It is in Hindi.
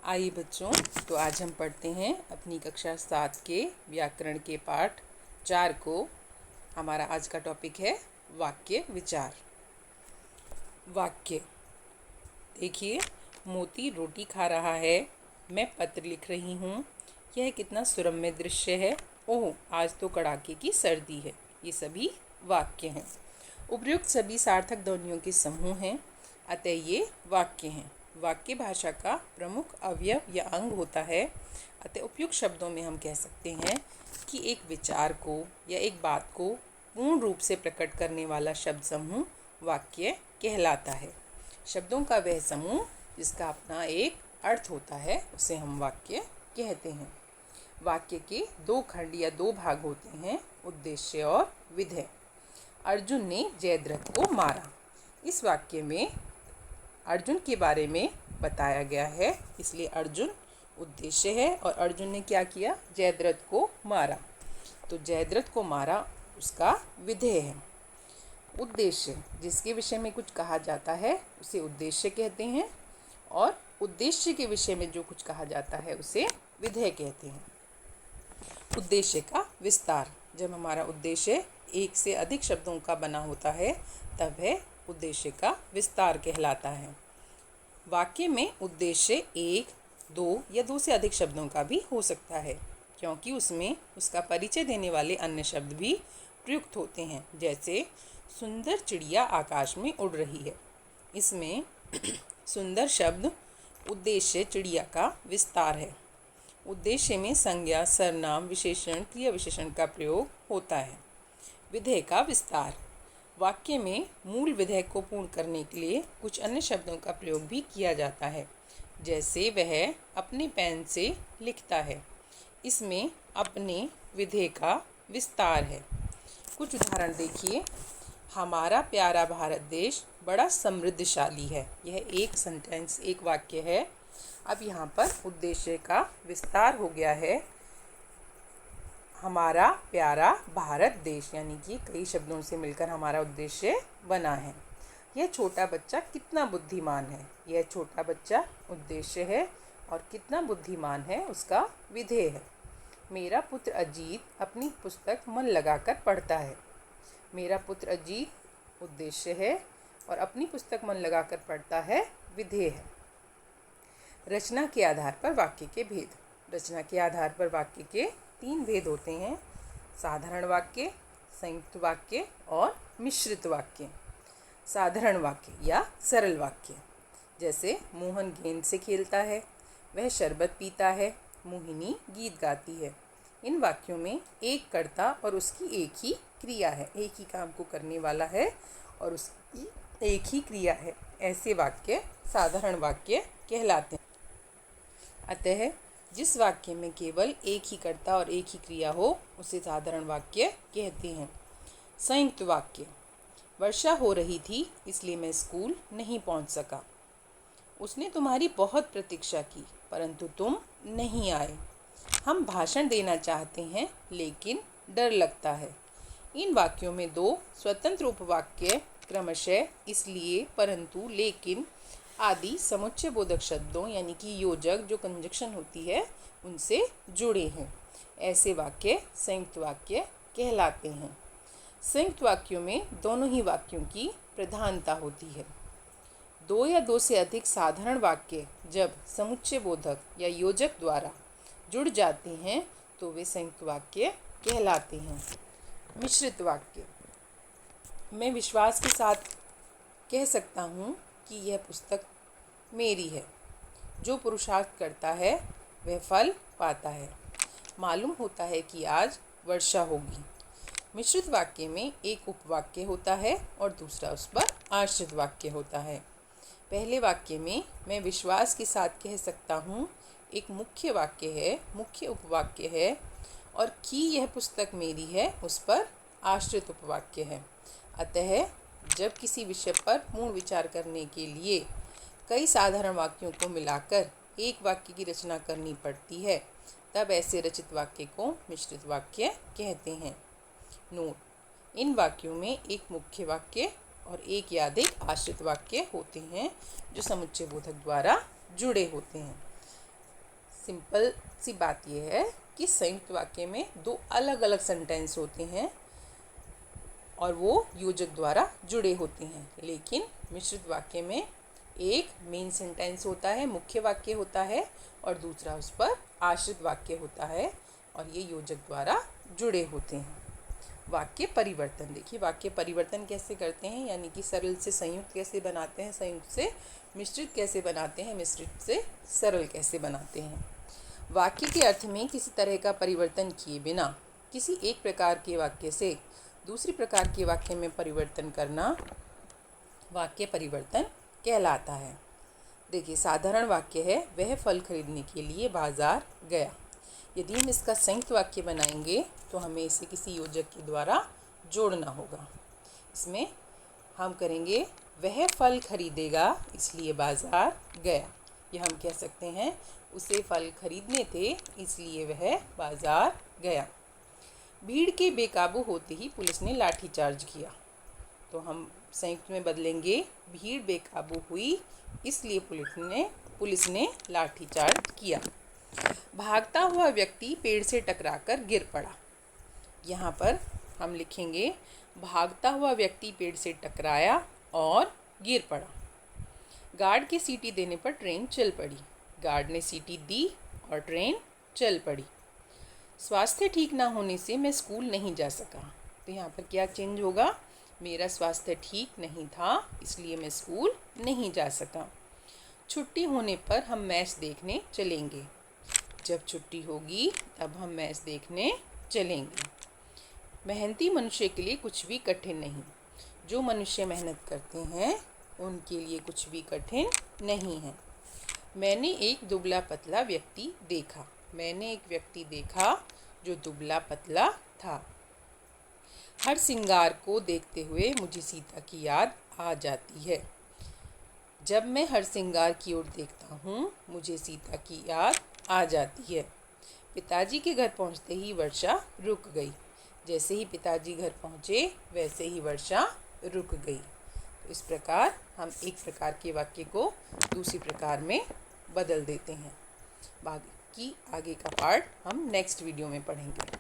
आइए बच्चों, तो आज हम पढ़ते हैं अपनी कक्षा 7 के व्याकरण के पाठ 4 को। हमारा आज का टॉपिक है वाक्य विचार। वाक्य देखिए, मोती रोटी खा रहा है, मैं पत्र लिख रही हूँ, यह कितना सुरम्य दृश्य है, ओह आज तो कड़ाके की सर्दी है। ये सभी वाक्य हैं। उपयुक्त सभी सार्थक ध्वनियों के समूह हैं, अतः ये वाक्य हैं। वाक्य भाषा का प्रमुख अवयव या अंग होता है, अतः उपयुक्त शब्दों में हम कह सकते हैं कि एक विचार को या एक बात को पूर्ण रूप से प्रकट करने वाला शब्द समूह वाक्य कहलाता है। शब्दों का वह समूह जिसका अपना एक अर्थ होता है उसे हम वाक्य कहते हैं। वाक्य के दो खंड या दो भाग होते हैं, उद्देश्य और विधेय। अर्जुन ने जयद्रथ को मारा। इस वाक्य में अर्जुन के बारे में बताया गया है, इसलिए अर्जुन उद्देश्य है और अर्जुन ने क्या किया, जयद्रथ को मारा। तो जयद्रथ को मारा उसका विधेय है। उद्देश्य जिसके विषय में कुछ कहा जाता है उसे उद्देश्य कहते हैं, और उद्देश्य के विषय में जो कुछ कहा जाता है उसे विधेय कहते हैं। उद्देश्य का विस्तार, जब हमारा उद्देश्य एक से अधिक शब्दों का बना होता है तब वह उद्देश्य का विस्तार कहलाता है। वाक्य में उद्देश्य एक, दो या दो से अधिक शब्दों का भी हो सकता है, क्योंकि उसमें उसका परिचय देने वाले अन्य शब्द भी प्रयुक्त होते हैं। जैसे सुंदर चिड़िया आकाश में उड़ रही है, इसमें सुंदर शब्द उद्देश्य चिड़िया का विस्तार है। उद्देश्य में संज्ञा, सर्वनाम, विशेषण, क्रिया विशेषण का प्रयोग होता है। विधेय का विस्तार, वाक्य में मूल विधेय को पूर्ण करने के लिए कुछ अन्य शब्दों का प्रयोग भी किया जाता है। जैसे वह अपने पेन से लिखता है, इसमें अपने विधेय का विस्तार है। कुछ उदाहरण देखिए। हमारा प्यारा भारत देश बड़ा समृद्धशाली है। यह एक सेंटेंस, एक वाक्य है। अब यहाँ पर उद्देश्य का विस्तार हो गया है। हमारा प्यारा भारत देश, यानी कि कई शब्दों से मिलकर हमारा उद्देश्य बना है। यह छोटा बच्चा कितना बुद्धिमान है। यह छोटा बच्चा उद्देश्य है और कितना बुद्धिमान है उसका विधेय है। मेरा पुत्र अजीत अपनी पुस्तक मन लगाकर पढ़ता है। मेरा पुत्र अजीत उद्देश्य है और अपनी पुस्तक मन लगाकर पढ़ता है विधेय है। रचना के आधार पर वाक्य के भेद। रचना के आधार पर वाक्य के 3 भेद होते हैं, साधारण वाक्य, संयुक्त वाक्य और मिश्रित वाक्य। साधारण वाक्य या सरल वाक्य, जैसे मोहन गेंद से खेलता है, वह शरबत पीता है, मोहिनी गीत गाती है। इन वाक्यों में एक कर्ता और उसकी एक ही क्रिया है, एक ही काम को करने वाला है और उसकी एक ही क्रिया है। ऐसे वाक्य साधारण वाक्य कहलाते हैं। अतः जिस वाक्य में केवल एक ही कर्ता और एक ही क्रिया हो उसे साधारण वाक्य कहते हैं। संयुक्त वाक्य, वर्षा हो रही थी इसलिए मैं स्कूल नहीं पहुंच सका। उसने तुम्हारी बहुत प्रतीक्षा की परंतु तुम नहीं आए। हम भाषण देना चाहते हैं लेकिन डर लगता है। इन वाक्यों में 2 स्वतंत्र उपवाक्य क्रमशः इसलिए, परंतु, लेकिन आदि समुच्चय बोधक शब्दों यानी कि योजक जो कंजक्शन होती है उनसे जुड़े हैं। ऐसे वाक्य संयुक्त वाक्य कहलाते हैं। संयुक्त वाक्यों में दोनों ही वाक्यों की प्रधानता होती है। 2 या 2 से अधिक साधारण वाक्य जब समुच्चय बोधक या योजक द्वारा जुड़ जाते हैं तो वे संयुक्त वाक्य कहलाते हैं। मिश्रित वाक्य, मैं विश्वास के साथ कह सकता हूँ कि यह पुस्तक मेरी है। जो पुरुषार्थ करता है वह फल पाता है। मालूम होता है कि आज वर्षा होगी। मिश्रित वाक्य में एक उपवाक्य होता है और दूसरा उस पर आश्रित वाक्य होता है। पहले वाक्य में मैं विश्वास के साथ कह सकता हूँ एक मुख्य वाक्य है, मुख्य उपवाक्य है, और कि यह पुस्तक मेरी है उस पर आश्रित उपवाक्य है। अतः जब किसी विषय पर पूर्ण विचार करने के लिए कई साधारण वाक्यों को मिलाकर एक वाक्य की रचना करनी पड़ती है तब ऐसे रचित वाक्य को मिश्रित वाक्य कहते हैं। नोट, इन वाक्यों में एक मुख्य वाक्य और एक या अधिक आश्रित वाक्य होते हैं जो समुच्चय बोधक द्वारा जुड़े होते हैं। सिंपल सी बात यह है कि संयुक्त वाक्य में दो अलग अलग सेंटेंस होते हैं और वो योजक द्वारा जुड़े होते हैं, लेकिन मिश्रित वाक्य में एक मेन सेंटेंस होता है, मुख्य वाक्य होता है, और दूसरा उस पर आश्रित वाक्य होता है और ये योजक द्वारा जुड़े होते हैं। वाक्य परिवर्तन, देखिए वाक्य परिवर्तन कैसे करते हैं, यानी कि सरल से संयुक्त कैसे बनाते हैं, संयुक्त से मिश्रित कैसे बनाते हैं, मिश्रित से सरल कैसे बनाते हैं। वाक्य के अर्थ में किसी तरह का परिवर्तन किए बिना किसी एक प्रकार के वाक्य से दूसरी प्रकार के वाक्य में परिवर्तन करना वाक्य परिवर्तन कहलाता है। देखिए साधारण वाक्य है, वह फल खरीदने के लिए बाजार गया। यदि हम इसका संयुक्त वाक्य बनाएंगे तो हमें इसे किसी योजक के द्वारा जोड़ना होगा। इसमें हम करेंगे वह फल खरीदेगा इसलिए बाजार गया, यह हम कह सकते हैं उसे फल खरीदने थे इसलिए वह बाजार गया। भीड़ के बेकाबू होते ही पुलिस ने लाठीचार्ज किया, तो हम संयुक्त में बदलेंगे भीड़ बेकाबू हुई इसलिए पुलिस ने लाठीचार्ज किया। भागता हुआ व्यक्ति पेड़ से टकराकर गिर पड़ा, यहाँ पर हम लिखेंगे भागता हुआ व्यक्ति पेड़ से टकराया और गिर पड़ा। गार्ड के सीटी देने पर ट्रेन चल पड़ी, गार्ड ने सीटी दी और ट्रेन चल पड़ी। स्वास्थ्य ठीक ना होने से मैं स्कूल नहीं जा सका, तो यहाँ पर क्या चेंज होगा, मेरा स्वास्थ्य ठीक नहीं था इसलिए मैं स्कूल नहीं जा सका। छुट्टी होने पर हम मैच देखने चलेंगे, जब छुट्टी होगी तब हम मैच देखने चलेंगे। मेहनती मनुष्य के लिए कुछ भी कठिन नहीं, जो मनुष्य मेहनत करते हैं उनके लिए कुछ भी कठिन नहीं है। मैंने एक दुबला पतला व्यक्ति देखा, मैंने एक व्यक्ति देखा जो दुबला पतला था। हर श्रृंगार को देखते हुए मुझे सीता की याद आ जाती है, जब मैं हर श्रृंगार की ओर देखता हूँ मुझे सीता की याद आ जाती है। पिताजी के घर पहुँचते ही वर्षा रुक गई, जैसे ही पिताजी घर पहुँचे वैसे ही वर्षा रुक गई। तो इस प्रकार हम एक प्रकार के वाक्य को दूसरी प्रकार में बदल देते हैं। बाकी आगे का पार्ट हम नेक्स्ट वीडियो में पढ़ेंगे।